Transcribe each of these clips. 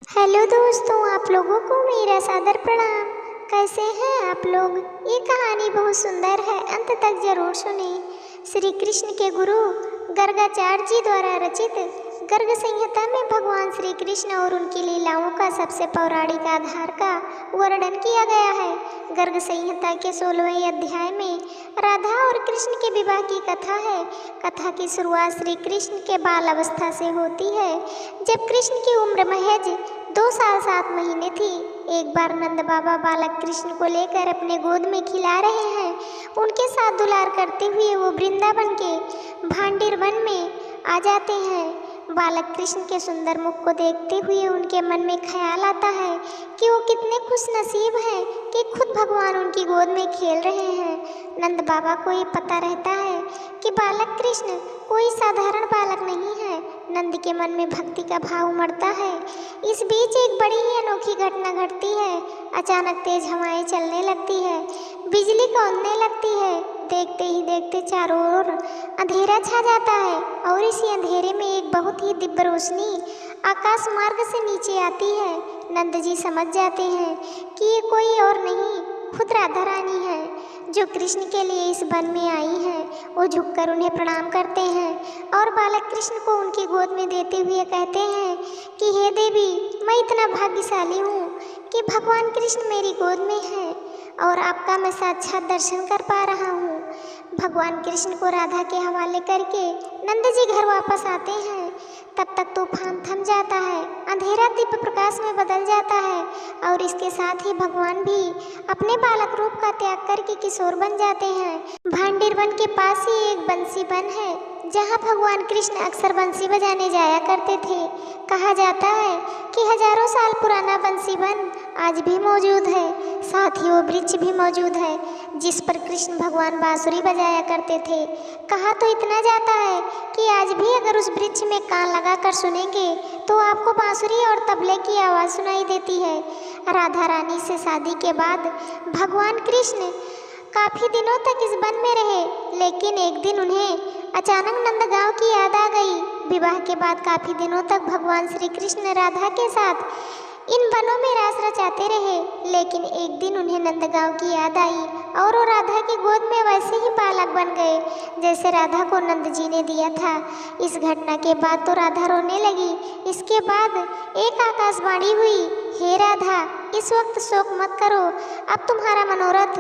Hello दोस्तों, आप लोगों को मेरा सादर प्रणाम। कैसे हैं आप लोग? ये कहानी बहुत सुंदर है, अंत तक जरूर सुने। श्री कृष्ण के गुरु गर्गाचार्य जी द्वारा रचित गर्ग संहिता में भगवान श्री कृष्ण और उनकी लीलाओं का सबसे पौराणिक आधार का वर्णन किया गया है। गर्ग संहिता के 16वें अध्याय में राधा और कृष्ण के विवाह की कथा है। कथा की शुरुआत श्री कृष्ण के बाल अवस्था से होती है, जब कृष्ण की उम्र महज 2 साल 7 महीने थी। एक बार नंद बाबा बालक कृष्ण को लेकर अपने गोद में खिला रहे हैं। उनके साथ दुलार करते हुए वो वृंदावन के भांडीर वन में आ जाते हैं। बालक कृष्ण के सुंदर मुख को देखते हुए उनके मन में ख्याल आता है कि वो कितने खुश नसीब हैं कि खुद भगवान उनकी गोद में खेल रहे हैं। नंद बाबा को ये पता रहता है कि बालक कृष्ण कोई साधारण बालक नहीं है। नंद के मन में भक्ति का भाव उमड़ता है। इस बीच एक बड़ी ही अनोखी घटना घटती है। अचानक तेज हवाएं चलने लगती है, बिजली कौंधने लगती है। देखते ही देखते चारों ओर अंधेरा छा जाता है और इसी अंधेरे में एक बहुत ही दिव्य रोशनी आकाश मार्ग से नीचे आती है। नंद जी समझ जाते हैं कि ये कोई और नहीं, खुद राधा रानी है, जो कृष्ण के लिए इस वन में आई है। वो झुककर उन्हें प्रणाम करते हैं और बालक कृष्ण को उनकी गोद में देते हुए कहते हैं कि हे देवी, मैं इतना भाग्यशाली हूँ कि भगवान कृष्ण मेरी गोद में है और आपका मैं साक्षात दर्शन कर पा रहा हूँ। भगवान कृष्ण को राधा के हवाले करके नंद जी घर वापस आते हैं। तब तक तूफान थम जाता है, अंधेरा दिव्य प्रकाश में बदल जाता है और इसके साथ ही भगवान भी अपने बालक रूप का त्याग करके किशोर बन जाते हैं। भांडीर वन के पास ही एक बंसी वन है, जहाँ भगवान कृष्ण अक्सर बंसी बजाने जाया करते थे। कहा जाता है कि हजारों साल पुराना बंसी वन आज भी मौजूद है। साथ ही वो वृक्ष भी मौजूद है जिस पर कृष्ण भगवान बांसुरी बजाया करते थे। कहा तो इतना जाता है कि आज भी अगर उस वृक्ष में कान लगाकर सुनेंगे तो आपको बांसुरी और तबले की आवाज़ सुनाई देती है। राधा रानी से शादी के बाद भगवान कृष्ण काफ़ी दिनों तक इस वन में रहे, लेकिन एक दिन उन्हें अचानक नंदगांव की याद आ गई। विवाह के बाद काफ़ी दिनों तक भगवान श्री कृष्ण राधा के साथ इन वनों में रास रचाते रहे, लेकिन एक दिन उन्हें नंदगांव की याद आई और वो राधा की गोद में वैसे ही बालक बन गए जैसे राधा को नंद जी ने दिया था। इस घटना के बाद तो राधा रोने लगी। इसके बाद एक आकाशवाणी हुई, हे राधा, इस वक्त शोक मत करो, अब तुम्हारा मनोरथ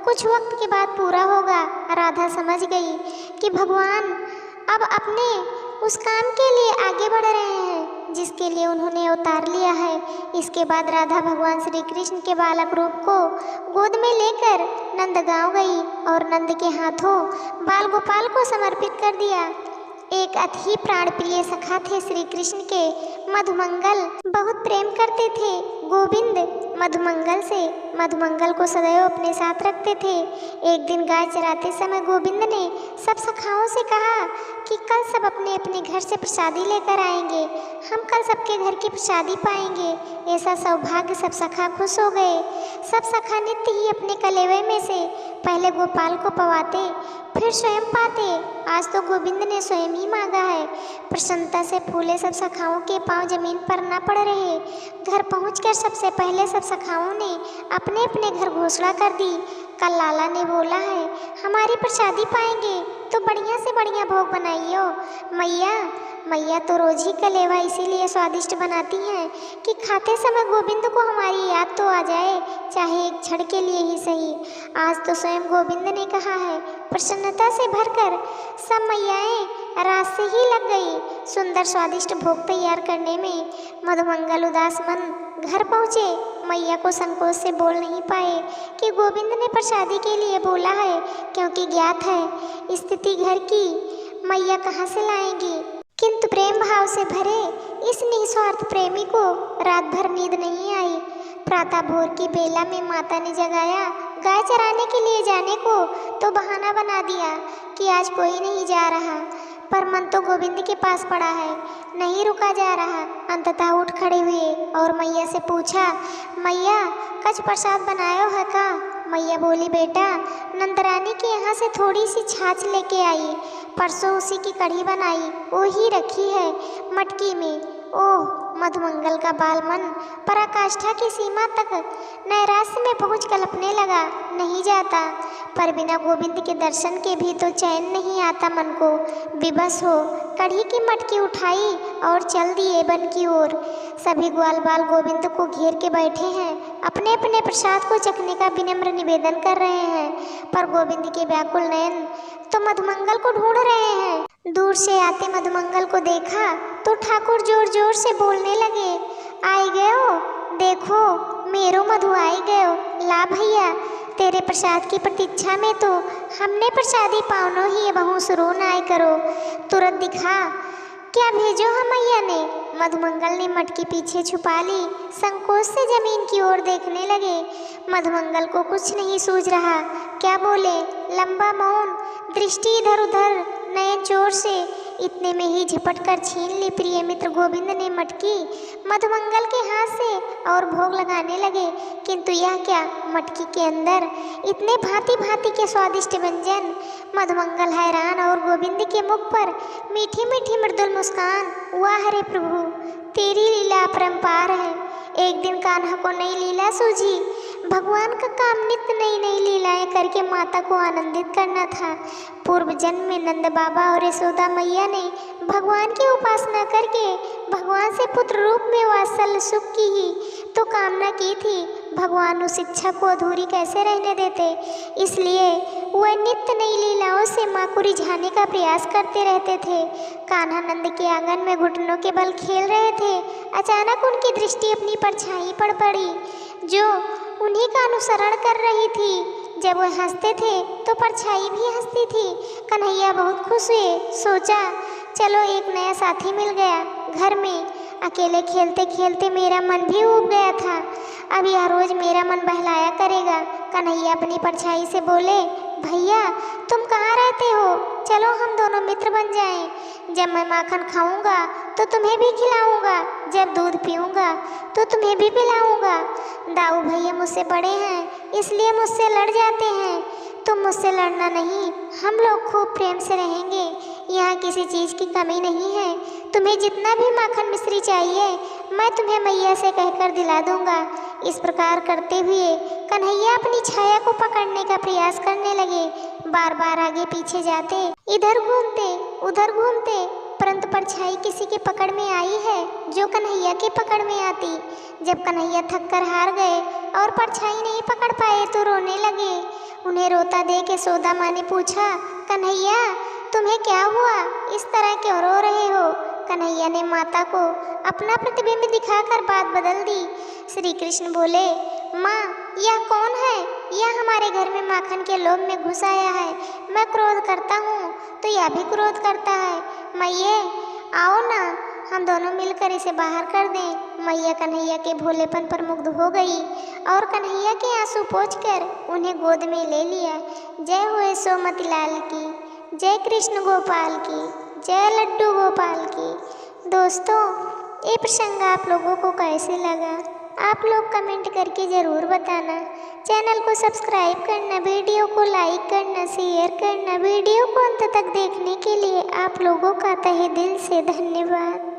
कुछ वक्त के बाद पूरा होगा। राधा समझ गई कि भगवान अब अपने उस काम के लिए आगे बढ़ रहे हैं जिसके लिए उन्होंने अवतार लिया है। इसके बाद राधा भगवान श्री कृष्ण के बालक रूप को गोद में लेकर नंदगांव गई और नंद के हाथों बाल गोपाल को समर्पित कर दिया। एक अति प्राण प्रिय सखा थे श्री कृष्ण के, मधुमंगल बहुत प्रेम करते थे। गोविंद मधुमंगल से मधुमंगल को सदैव अपने साथ रखते थे। एक दिन गाय चराते समय गोविंद ने सब सखाओं से कहा कि कल सब अपने अपने घर से प्रसादी लेकर आएंगे, हम कल सबके घर की प्रसादी पाएंगे। ऐसा सौभाग्य सब सखा खुश हो गए। सब सखा नित्य ही अपने कलेवे में से पहले गोपाल को पवाते, फिर स्वयं पाते। आज तो गोविंद ने स्वयं ही मांगा है। प्रसन्नता से फूले सब सखाओं के पांव जमीन पर न पड़ रहे। घर पहुंचकर सबसे पहले सब सखाओं ने अपने अपने घर घोषणा कर दी। कल लाला ने बोला है हमारी प्रसादी पाएंगे तो बढ़िया से बढ़िया भोग बनाइयो। मैया तो रोज ही कलेवा इसीलिए स्वादिष्ट बनाती हैं कि खाते समय गोविंद को हमारी याद तो आ जाए, चाहे एक क्षण के लिए ही सही। आज तो स्वयं गोविंद ने कहा है। प्रसन्नता से भरकर सब मैयाएं रात से ही लग गई सुंदर स्वादिष्ट भोग तैयार करने में। मधुमंगल उदास मन घर पहुँचे। मैया को संकोच से बोल नहीं पाए कि गोविंद ने प्रसादी के लिए बोला है, क्योंकि ज्ञात है स्थिति घर की मैया कहाँ से लाएंगी। किंतु प्रेम भाव से भरे इस निस्वार्थ प्रेमी को रात भर नींद नहीं आई। प्रातः भोर की बेला में माता ने जगाया गाय चराने के लिए जाने को, तो बहाना बना दिया कि आज कोई नहीं जा रहा। पर मन तो गोविंद के पास पड़ा है, नहीं रुका जा रहा। अंततः उठ खड़े हुए और मैया से पूछा, मैया कछ प्रसाद बनायो है का? मैया बोली, बेटा नंदरानी के यहाँ से थोड़ी सी छाछ लेके आई, परसों उसी की कढ़ी बनाई, वो ही रखी है मटकी में। ओह मधुमंगल का बाल मन पराकाष्ठा की सीमा तक नैराश्य में पहुँच कलपने लगा। नहीं जाता, पर बिना गोविंद के दर्शन के भी तो चैन नहीं आता मन को। विवश हो कढ़ी की मटकी उठाई और चल दिए वन की ओर। सभी ग्वाल बाल गोविंद को घेर के बैठे हैं, अपने अपने प्रसाद को चखने का विनम्र निवेदन कर रहे हैं, पर गोविंद के व्याकुल नयन तो मधुमंगल को ढूंढ रहे हैं। दूर से आते मधुमंगल को देखा तो ठाकुर जोर जोर से बोलने लगे, आई गयो, देखो मेरो मधु आई गयो। ला भैया, तेरे प्रसाद की प्रतीक्षा में तो हमने प्रसादी पावनो ही बहु सुरो नाय करो। तुरंत दिखा, क्या भेजो हम मैया ने। मधुमंगल ने मटकी पीछे छुपा ली, संकोच से जमीन की ओर देखने लगे। मधुमंगल को कुछ नहीं सूझ रहा, क्या बोले। लंबा मौन, दृष्टि इधर उधर, नयन चोर से। इतने में ही झपट कर छीन ली प्रिय मित्र गोविंद ने मटकी मधुमंगल के हाथ से और भोग लगाने लगे। किंतु यह क्या, मटकी के अंदर इतने भांति भांति के स्वादिष्ट व्यंजन। मधुमंगल हैरान और गोविंद के मुख पर मीठी मीठी मृदुल मुस्कान। वाह रे प्रभु, तेरी लीला अपरंपार है। एक दिन कान्हा को नई लीला सूझी। भगवान का काम नित्य नई नई लीलाएं करके माता को आनंदित करना था। पूर्व जन्म में नंद बाबा और यशोदा मैया ने भगवान की उपासना करके भगवान से पुत्र रूप में वात्सल्य सुख की ही तो कामना की थी। भगवान उस इच्छा को अधूरी कैसे रहने देते, इसलिए वह नित्य नई लीलाओं से माँ को रिझाने का प्रयास करते रहते थे। कान्हा नंद के आंगन में घुटनों के बल खेल रहे थे। अचानक उनकी दृष्टि अपनी परछाई पर पड़ी, जो उन्हीं का अनुसरण कर रही थी। जब वह हंसते थे तो परछाई भी हंसती थी। कन्हैया बहुत खुश हुए, सोचा चलो एक नया साथी मिल गया। घर में अकेले खेलते खेलते मेरा मन भी ऊब गया था, अब यह रोज मेरा मन बहलाया करेगा। कन्हैया अपनी परछाई से बोले, भैया तुम कहाँ रहते हो, चलो हम दोनों मित्र बन जाएं। जब मैं माखन खाऊंगा तो तुम्हें भी खिलाऊंगा, जब दूध पीऊंगा तो तुम्हें भी पिलाऊंगा। दाऊ भैया मुझसे बड़े हैं, इसलिए मुझसे लड़ जाते हैं। तुम मुझसे लड़ना नहीं, हम लोग खूब प्रेम से रहेंगे। यहाँ किसी चीज़ की कमी नहीं है। तुम्हें जितना भी माखन मिश्री चाहिए मैं तुम्हें मैया से कहकर दिला दूंगा। इस प्रकार करते हुए कन्हैया अपनी छाया को पकड़ने का प्रयास करने लगे। बार बार आगे पीछे जाते, इधर घूमते उधर घूमते, परंतु परछाई किसी के पकड़ में आई है जो कन्हैया के पकड़ में आती। जब कन्हैया थक कर हार गए और परछाई नहीं पकड़ पाए तो रोने लगे। उन्हें रोता देख यशोदा माँ ने पूछा, कन्हैया तुम्हें क्या हुआ, इस तरह क्यों रो रहे हो। कन्हैया ने माता को अपना प्रतिबिंब दिखाकर बात बदल दी। श्री कृष्ण बोले, माँ यह कौन है, यह हमारे घर में माखन के लोभ में घुस आया है। मैं क्रोध करता हूँ तो यह भी क्रोध करता है। मैये आओ ना, हम दोनों मिलकर इसे बाहर कर दें। मैया कन्हैया के भोलेपन पर मुग्ध हो गई और कन्हैया के आंसू पोंछकर उन्हें गोद में ले लिया। जय हो यशोमती लाल की, जय कृष्ण गोपाल की, जय लड्डू गोपाल की। दोस्तों ये प्रसंग आप लोगों को कैसे लगा, आप लोग कमेंट करके ज़रूर बताना। चैनल को सब्सक्राइब करना, वीडियो को लाइक करना, शेयर करना। वीडियो को अंत तक देखने के लिए आप लोगों का तहे दिल से धन्यवाद।